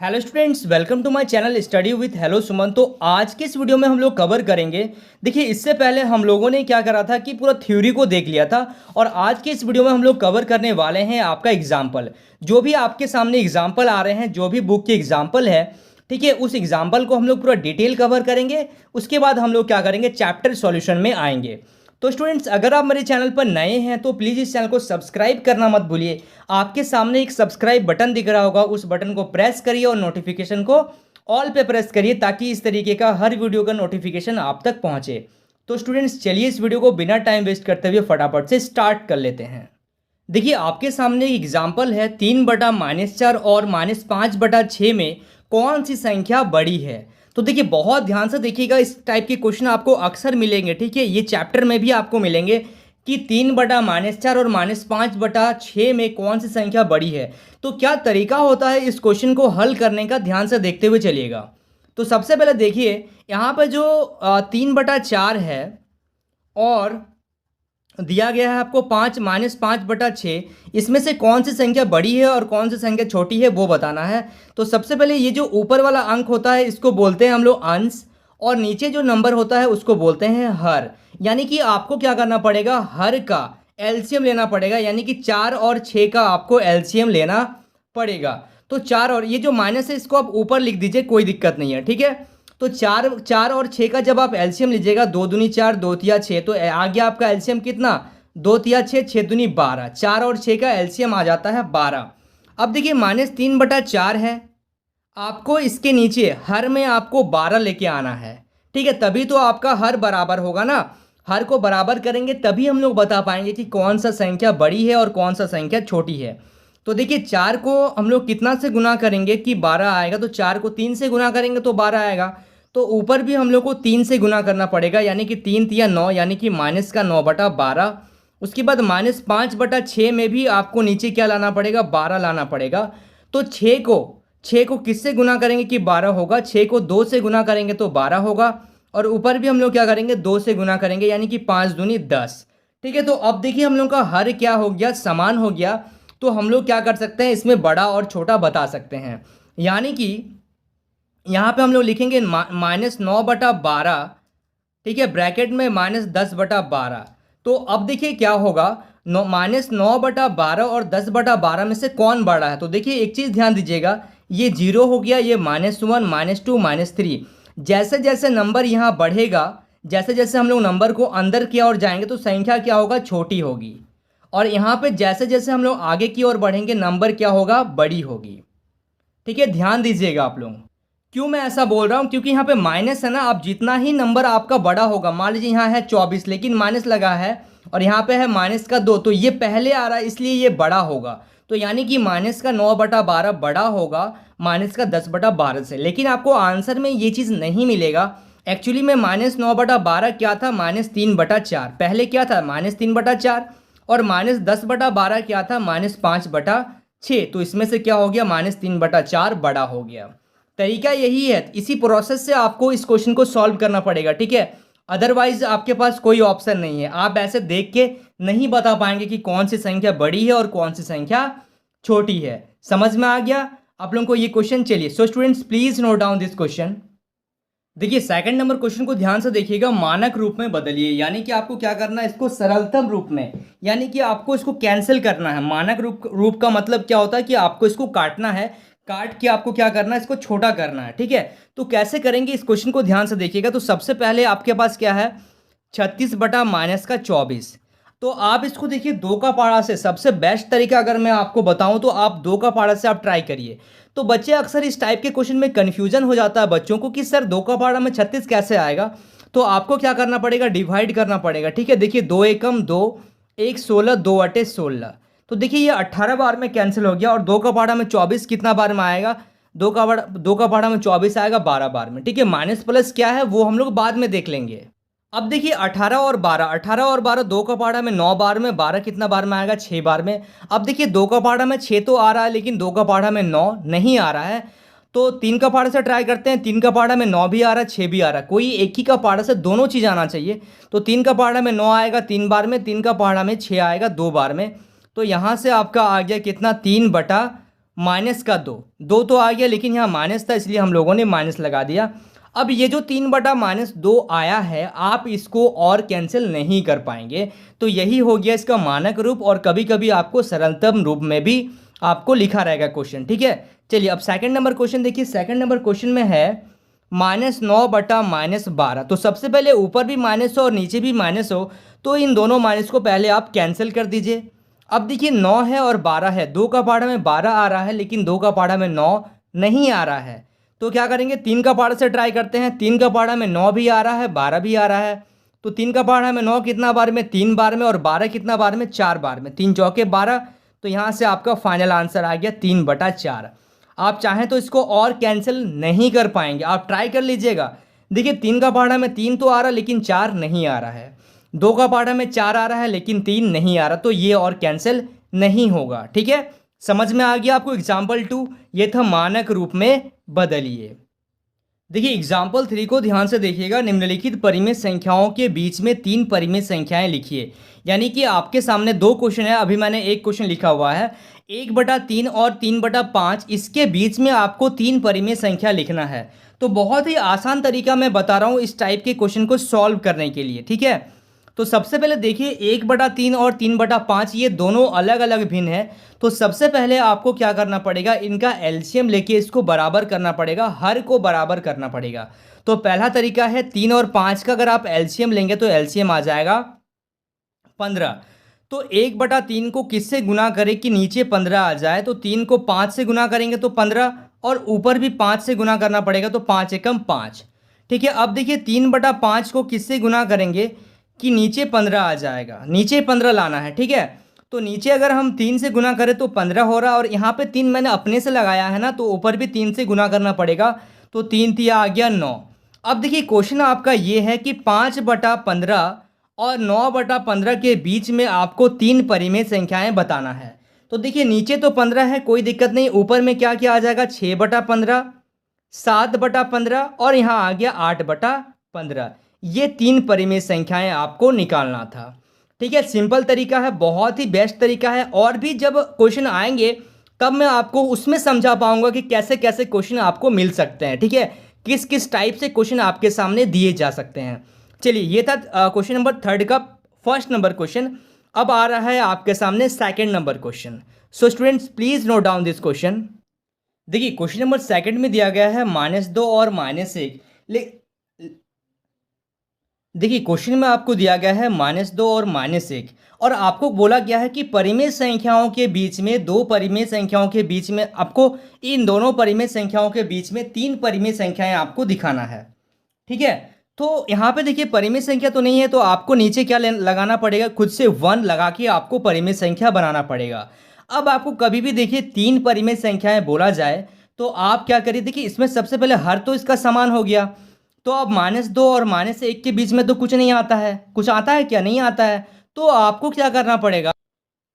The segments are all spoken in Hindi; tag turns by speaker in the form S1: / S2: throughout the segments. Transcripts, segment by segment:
S1: Hello students, welcome to my channel study with hello Suman. तो आज के इस वीडियो में हम लोग कवर करेंगे। देखिए, इससे पहले हम लोगों ने क्या करा था कि पूरा थ्योरी को देख लिया था और आज के इस वीडियो में हम लोग कवर करने वाले हैं आपका एग्जाम्पल। जो भी आपके सामने एग्जाम्पल आ रहे हैं, जो भी बुक के एग्जाम्पल है, ठीक है, उस एग्जाम्पल को हम लोग पूरा डिटेल कवर करेंगे। उसके बाद हम लोग क्या करेंगे, चैप्टर सॉल्यूशन में आएंगे। तो स्टूडेंट्स, अगर आप मेरे चैनल पर नए हैं तो प्लीज़ इस चैनल को सब्सक्राइब करना मत भूलिए। आपके सामने एक सब्सक्राइब बटन दिख रहा होगा, उस बटन को प्रेस करिए और नोटिफिकेशन को ऑल पे प्रेस करिए ताकि इस तरीके का हर वीडियो का नोटिफिकेशन आप तक पहुंचे। तो स्टूडेंट्स, चलिए इस वीडियो को बिना टाइम वेस्ट करते हुए फटाफट से स्टार्ट कर लेते हैं। देखिए, आपके सामने एक एग्जाम्पल है, 3/-4 और -5/6 में कौन सी संख्या बड़ी है। तो देखिए, बहुत ध्यान से देखिएगा, इस टाइप के क्वेश्चन आपको अक्सर मिलेंगे, ठीक है। ये चैप्टर में भी आपको मिलेंगे कि 3/-4 और -5/6 में कौन सी संख्या बड़ी है। तो क्या तरीका होता है इस क्वेश्चन को हल करने का, ध्यान से देखते हुए चलिएगा। तो सबसे पहले देखिए, यहाँ पर जो 3/4 है और दिया गया है आपको 5 - 5/6, इसमें से कौन सी संख्या बड़ी है और कौन सी संख्या छोटी है वो बताना है। तो सबसे पहले ये जो ऊपर वाला अंक होता है इसको बोलते हैं हम लोग अंश, और नीचे जो नंबर होता है उसको बोलते हैं हर। यानी कि आपको क्या करना पड़ेगा, हर का एलसीएम लेना पड़ेगा, यानी कि 4 और 6 का आपको एलसीएम लेना पड़ेगा। तो 4 और ये जो माइनस है इसको आप ऊपर लिख दीजिए, कोई दिक्कत नहीं है, ठीक है। तो 4 और 6 का जब आप एलसीएम लीजिएगा, 2 दूनी 4, 2 तिया 6, तो आ गया आपका एलसीएम कितना, 2 तिया 6, 6 दूनी 12। 4 और 6 का एलसीएम आ जाता है 12। अब देखिए, -3/4 है, आपको इसके नीचे हर में आपको 12 लेके आना है, ठीक है। तभी तो आपका हर बराबर होगा ना। हर को बराबर करेंगे तभी हम लोग बता पाएंगे कि कौन सा संख्या बड़ी है और कौन सा संख्या छोटी है। तो देखिए, 4 को हम लोग कितना से गुना करेंगे कि 12 आएगा, तो 4 को 3 से गुना करेंगे तो 12 आएगा। तो ऊपर भी हम लोग को 3 से गुना करना पड़ेगा, यानी कि 3 तिया 9, यानी कि -9/12। उसके बाद -5/6 में भी आपको नीचे क्या लाना पड़ेगा, 12 लाना पड़ेगा। तो 6 को किससे गुना करेंगे कि 12 होगा, 6 को 2 से गुना करेंगे तो 12 होगा। और ऊपर भी हम लोग क्या करेंगे, 2 से गुना करेंगे, यानी कि 5 दूनी 10, ठीक है। तो अब देखिए, हम लोग का हर क्या हो गया, समान हो गया। तो हम लोग क्या कर सकते हैं, इसमें बड़ा और छोटा बता सकते हैं। यानी कि यहाँ पे हम लोग लिखेंगे -9/12, ठीक है, ब्रैकेट में -10/12। तो अब देखिए क्या होगा, -9/12 और 10/12 में से कौन बड़ा है। तो देखिए, एक चीज़ ध्यान दीजिएगा, ये 0 हो गया, ये -1, -2, -3। जैसे जैसे नंबर यहाँ बढ़ेगा, जैसे जैसे हम लोग नंबर को अंदर की ओर जाएंगे तो संख्या क्या होगा, छोटी होगी। और यहाँ पे जैसे जैसे हम लोग आगे की ओर बढ़ेंगे नंबर क्या होगा, बड़ी होगी, ठीक है। ध्यान दीजिएगा आप लोग। क्यों मैं ऐसा बोल रहा हूँ, क्योंकि यहाँ पे माइनस है ना। अब जितना ही नंबर आपका बड़ा होगा, मान लीजिए यहाँ है 24 लेकिन माइनस लगा है, और यहाँ पे है -2, तो ये पहले आ रहा है इसलिए ये बड़ा होगा। तो यानी कि -9/12 बड़ा होगा -10/12 से। लेकिन आपको आंसर में ये चीज़ नहीं मिलेगा। एक्चुअली में -9/12 क्या था, -3/4। पहले क्या था, -3/4, और -10/12 क्या था, -5/6। तो इसमें से क्या हो गया, -3/4 बड़ा हो गया। तरीका यही है, इसी प्रोसेस से आपको इस क्वेश्चन को सॉल्व करना पड़ेगा, ठीक है। अदरवाइज आपके पास कोई ऑप्शन नहीं है, आप ऐसे देख के नहीं बता पाएंगे कि कौन सी संख्या बड़ी है और कौन सी संख्या छोटी है। समझ में आ गया आप लोगों को ये क्वेश्चन। चलिए, so students, please note down this question. देखिए, सेकंड नंबर क्वेश्चन को ध्यान से देखिएगा, मानक रूप में बदलिए। यानी कि आपको क्या करना है, इसको सरलतम रूप में, यानी कि आपको इसको कैंसिल करना है। मानक रूप का मतलब क्या होता है कि आपको इसको काटना है, काट के आपको क्या करना है, इसको छोटा करना है, ठीक है। तो कैसे करेंगे इस क्वेश्चन को ध्यान से देखिएगा। तो सबसे पहले आपके पास क्या है, 36/-24। तो आप इसको देखिए, 2 का पारा से सबसे बेस्ट तरीका अगर मैं आपको बताऊं तो आप 2 का पारा से आप ट्राई करिए। तो बच्चे अक्सर इस टाइप के क्वेश्चन में कन्फ्यूजन हो जाता है बच्चों को कि सर 2 का पारा में 36 कैसे आएगा। तो आपको क्या करना पड़ेगा, डिवाइड करना पड़ेगा, ठीक है। देखिए, 2 एकम 2, 1 16, 2 अटे 16। तो देखिए, ये 18 बार में कैंसिल हो गया। और 2 का पारा में 24 कितना बार में आएगा, 2 का पारा में 24 आएगा 12 बार में, ठीक है। माइनस प्लस क्या है वो हम लोग बाद में देख लेंगे। अब देखिए, 18 और 12, 2 का पारा में 9 बार में, 12 कितना बार में आएगा, 6 बार में। अब देखिए, 2 का पारा में 6 तो आ रहा है, लेकिन 2 का पारा में 9 नहीं आ रहा है। तो 3 का पारा से ट्राई करते हैं, 3 का पारा में 9 भी आ रहा है, 6 भी आ रहा है। कोई एक ही का पारा से दोनों चीज़ आना चाहिए। तो 3 का पारा में 9 आएगा 3 बार में, 3 का पारा में 6 आएगा 2 बार में। तो यहाँ से आपका आ गया कितना, 3 बटा माइनस का 2, 2 तो आ गया लेकिन यहाँ माइनस था इसलिए हम लोगों ने माइनस लगा दिया। अब ये जो 3/-2 आया है आप इसको और कैंसिल नहीं कर पाएंगे, तो यही हो गया इसका मानक रूप, और कभी कभी आपको सरलतम रूप में भी आपको लिखा रहेगा क्वेश्चन। ठीक है, चलिए अब सेकंड नंबर क्वेश्चन देखिए। सेकंड नंबर क्वेश्चन में है -9/-12। तो सबसे पहले ऊपर भी माइनस हो और नीचे भी माइनस हो, तो इन दोनों माइनस को पहले आप कैंसिल कर दीजिए। अब देखिए 9 है और 12 है, 2 का पहाड़ा में 12 आ रहा है लेकिन 2 का पहाड़ा में 9 नहीं आ रहा है, तो क्या करेंगे 3 का पहाड़ा से ट्राई करते हैं। 3 का पहाड़ा में 9 भी आ रहा है, 12 भी आ रहा है, तो 3 का पहाड़ा में 9 कितना बार में, 3 बार में, और 12 कितना बार में, 4 बार में, 3 चौके 12। तो यहाँ से आपका फाइनल आंसर आ गया 3/4। आप चाहें तो इसको और कैंसिल नहीं कर पाएंगे, आप ट्राई कर लीजिएगा। देखिए 3 का पहाड़ा में 3 तो आ रहा है लेकिन 4 नहीं आ रहा है, 2 का पहाड़ा में 4 आ रहा है लेकिन 3 नहीं आ रहा, तो ये और कैंसिल नहीं होगा। ठीक है, समझ में आ गया आपको। एग्जाम्पल 2 ये था मानक रूप में बदलिए। देखिए एग्जाम्पल 3 को ध्यान से देखिएगा। निम्नलिखित परिमेय संख्याओं के बीच में 3 परिमेय संख्याएं लिखिए। यानी कि आपके सामने 2 क्वेश्चन है, अभी मैंने एक क्वेश्चन लिखा हुआ है। 1/3 और 3/5 इसके बीच में आपको 3 परिमेय संख्या लिखना है। तो बहुत ही आसान तरीका मैं बता रहा हूँ इस टाइप के क्वेश्चन को सॉल्व करने के लिए। ठीक है, तो सबसे पहले देखिए 1/3 और 3/5 ये दोनों अलग अलग भिन्न है। तो सबसे पहले आपको क्या करना पड़ेगा, इनका एलसीएम लेके इसको बराबर करना पड़ेगा, हर को बराबर करना पड़ेगा। तो पहला तरीका है 3 और 5 का अगर आप एलसीएम लेंगे तो एलसीएम आ जाएगा 15। तो 1/3 को किससे गुना करें कि नीचे 15 आ जाए, तो 3 को 5 से गुना करेंगे तो 15, और ऊपर भी 5 से गुना करना पड़ेगा, तो 5 एकम 5। ठीक है, अब देखिए 3/5 को किससे गुना करेंगे कि नीचे 15 आ जाएगा, नीचे 15 लाना है। ठीक है, तो नीचे अगर हम 3 से गुना करें तो 15 हो रहा है, और यहाँ पे 3 मैंने अपने से लगाया है ना, तो ऊपर भी 3 से गुना करना पड़ेगा, तो 3 तिया आ गया 9। अब देखिए क्वेश्चन आपका ये है कि 5/15 और 9/15 के बीच में आपको 3 परिमेय संख्याएं बताना है। तो देखिए नीचे तो 15 है, कोई दिक्कत नहीं, ऊपर में क्या क्या आ जाएगा, 6/15, 7/15, और यहाँ आ गया 8/15। ये 3 परिमेय संख्याएं आपको निकालना था। ठीक है, सिंपल तरीका है, बहुत ही बेस्ट तरीका है, और भी जब क्वेश्चन आएंगे तब मैं आपको उसमें समझा पाऊंगा कि कैसे कैसे क्वेश्चन आपको मिल सकते हैं। ठीक है, किस किस टाइप से क्वेश्चन आपके सामने दिए जा सकते हैं। चलिए ये था क्वेश्चन नंबर 3 का फर्स्ट नंबर क्वेश्चन। अब आ रहा है आपके सामने second number question. So students please note down this question. देखिए क्वेश्चन नंबर सेकंड में दिया गया है -2 और -1। देखिए क्वेश्चन में आपको दिया गया है -2 और -1, और आपको बोला गया है कि परिमेय संख्याओं के बीच में, 2 परिमेय संख्याओं के बीच में आपको इन दोनों परिमेय संख्याओं के बीच में 3 परिमेय संख्याएं आपको दिखाना है। ठीक है, तो यहाँ पे देखिए परिमेय संख्या तो नहीं है, तो आपको नीचे क्या लगाना पड़ेगा, खुद से 1 लगा के आपको परिमेय संख्या बनाना पड़ेगा। अब आपको कभी भी देखिए 3 परिमेय संख्याएं बोला जाए तो आप क्या करिए, देखिए इसमें सबसे पहले हर तो इसका समान हो गया, तो अब -2 और -1 के बीच में तो कुछ नहीं आता है, कुछ आता है क्या, नहीं आता है। तो आपको क्या करना पड़ेगा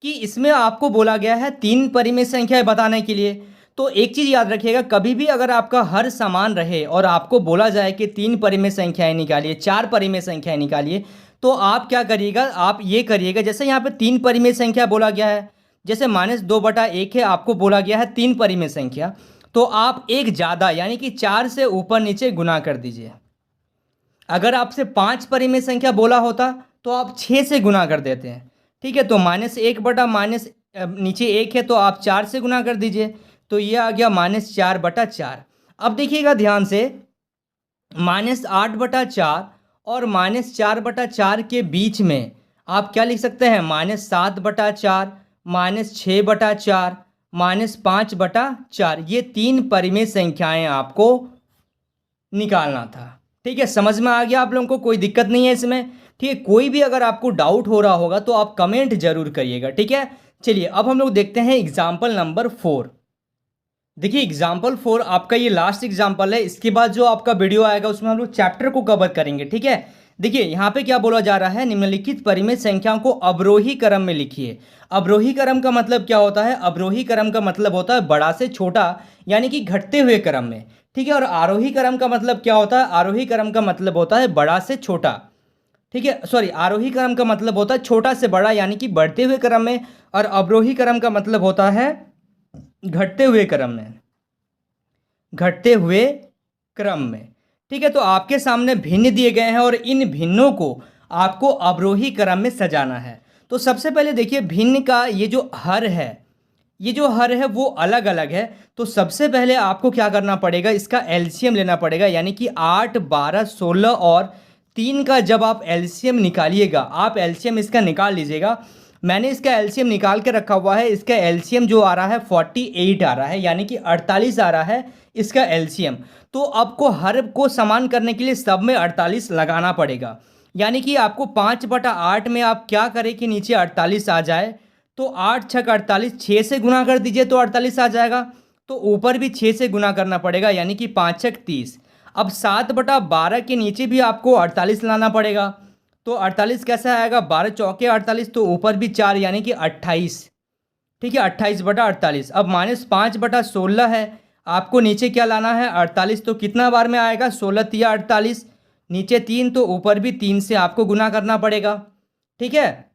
S1: कि इसमें आपको बोला गया है 3 परिमेय संख्याएं बताने के लिए। तो एक चीज़ याद रखिएगा, कभी भी अगर आपका हर समान रहे और आपको बोला जाए कि 3 परिमेय संख्याएं निकालिए, 4 परिमेय संख्याएं निकालिए, तो आप क्या करिएगा, आप ये करिएगा, जैसे यहाँ पे 3 परिमेय संख्या बोला गया है, जैसे -2/1 है, आपको बोला गया है 3 परिमेय संख्या, तो आप एक ज़्यादा यानी कि 4 से ऊपर नीचे गुना कर दीजिए। अगर आपसे 5 परिमेय संख्या बोला होता तो आप 6 से गुना कर देते हैं। ठीक है, तो -1 बटा माइनस नीचे 1 है तो आप 4 से गुना कर दीजिए, तो ये आ गया -4/4। अब देखिएगा ध्यान से, -8/4 और -4/4 के बीच में आप क्या लिख सकते हैं, -7/4, -6/4, -5/4। ये 3 परिमेय संख्याएं आपको निकालना था। ठीक है, समझ में आ गया आप लोगों को, कोई दिक्कत नहीं है इसमें। ठीक है, कोई भी अगर आपको डाउट हो रहा होगा तो आप कमेंट जरूर करिएगा। ठीक है, चलिए अब हम लोग देखते हैं एग्जाम्पल नंबर 4। देखिए एग्जाम्पल 4 आपका ये लास्ट एग्जाम्पल है, इसके बाद जो आपका वीडियो आएगा उसमें हम लोग चैप्टर को कवर करेंगे। ठीक है, देखिए यहाँ पे क्या बोला जा रहा है, निम्नलिखित परिमेय संख्याओं को अवरोही क्रम में लिखिए। अवरोही क्रम का मतलब क्या होता है, अवरोही क्रम का मतलब होता है बड़ा से छोटा, यानी कि घटते हुए क्रम में। ठीक है, और आरोही क्रम का मतलब क्या होता है, आरोही क्रम का मतलब होता है बड़ा से छोटा। ठीक है, सॉरी, आरोही क्रम का मतलब होता है छोटा से बड़ा यानी कि बढ़ते हुए क्रम में, और अवरोही क्रम का मतलब होता है घटते हुए क्रम में, घटते हुए क्रम में। ठीक है, तो आपके सामने भिन्न दिए गए हैं और इन भिन्नों को आपको अवरोही क्रम में सजाना है। तो सबसे पहले देखिए भिन्न का ये जो हर है, ये जो हर है वो अलग अलग है। तो सबसे पहले आपको क्या करना पड़ेगा, इसका एलसीएम लेना पड़ेगा, यानी कि 8, 12, 16 और 3 का जब आप एलसीएम निकालिएगा, आप एलसीएम इसका निकाल लीजिएगा। मैंने इसका एलसीएम निकाल के रखा हुआ है। इसका एलसीएम जो आ रहा है 48 आ रहा है, यानी कि 48 आ रहा है इसका एलसीएम। तो आपको हर को समान करने के लिए सब में 48 लगाना पड़ेगा, यानी कि आपको 5/8 में आप क्या करें कि नीचे 48 आ जाए। तो 8 छक 48, 6 से गुना कर दीजिए तो 48 आ जाएगा। तो ऊपर भी 6 से गुना करना पड़ेगा, यानी कि 5 छक 30। अब 7/12 के नीचे भी आपको 48 लाना पड़ेगा। तो 48 कैसे आएगा, 12 चौके 48, तो ऊपर भी 4 यानी कि 28। ठीक है, 28/48। अब -5/16 है, आपको नीचे क्या लाना है 48। तो कितना बार में आएगा, 16 तिया 48, नीचे 3, तो ऊपर भी 3 से आपको गुना करना पड़ेगा। ठीक है,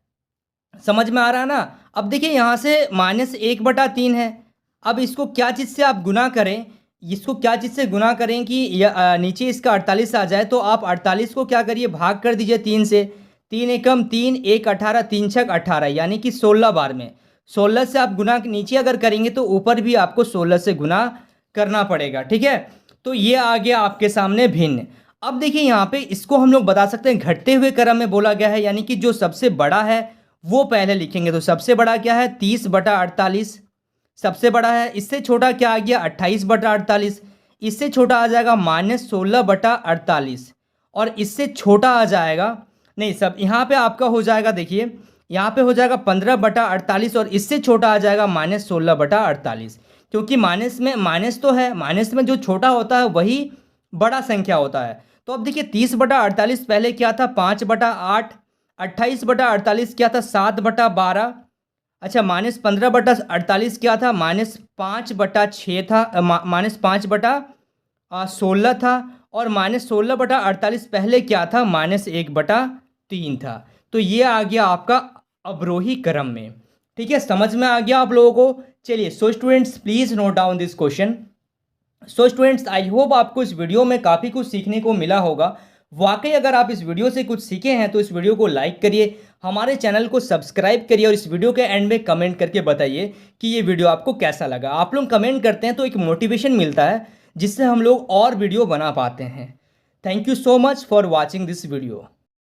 S1: समझ में आ रहा है ना। अब देखिए यहाँ से -1/3 है। अब इसको क्या चीज़ से आप गुना करें, इसको क्या चीज़ से गुना करें कि नीचे इसका 48 आ जाए। तो आप 48 को क्या करिए, भाग कर दीजिए 3 से। 3 एकम 3, 1 18, 3 छक 18, यानी कि 16 बार में। 16 से आप गुना नीचे अगर करेंगे तो ऊपर भी आपको 16 से गुना करना पड़ेगा। ठीक है, तो ये आ गया आपके सामने भिन्न। अब देखिए यहाँ पे इसको हम लोग बता सकते हैं घटते हुए क्रम में बोला गया है, यानी कि जो सबसे बड़ा है वो पहले लिखेंगे। तो सबसे बड़ा क्या है, 30/48 सबसे बड़ा है। इससे छोटा क्या आ गया, 28/48। इससे छोटा आ जाएगा -16/48, और इससे छोटा आ जाएगा, नहीं सब यहाँ पे आपका हो जाएगा, देखिए यहाँ पे हो जाएगा 15/48, और इससे छोटा आ जाएगा -16/48। क्योंकि माइनस में माइनस तो है, माइनस में जो छोटा होता है वही बड़ा संख्या होता है। तो अब देखिए 30/48 पहले क्या था, 5/8। 28/48 क्या था, 7/12। अच्छा, -15/48 क्या था, -5/6 था, -5/16 था। और -16/48 पहले क्या था, -1/3 था। तो ये आ गया आपका अवरोही क्रम में। ठीक है, समझ में आ गया आप लोगों को। चलिए, so students please note down this question. So students, I hope आपको इस वीडियो में काफ़ी कुछ सीखने को मिला होगा। वाकई अगर आप इस वीडियो से कुछ सीखे हैं तो इस वीडियो को लाइक करिए, हमारे चैनल को सब्सक्राइब करिए, और इस वीडियो के एंड में कमेंट करके बताइए कि ये वीडियो आपको कैसा लगा। आप लोग कमेंट करते हैं तो एक मोटिवेशन मिलता है, जिससे हम लोग और वीडियो बना पाते हैं। Thank you so much for watching this video.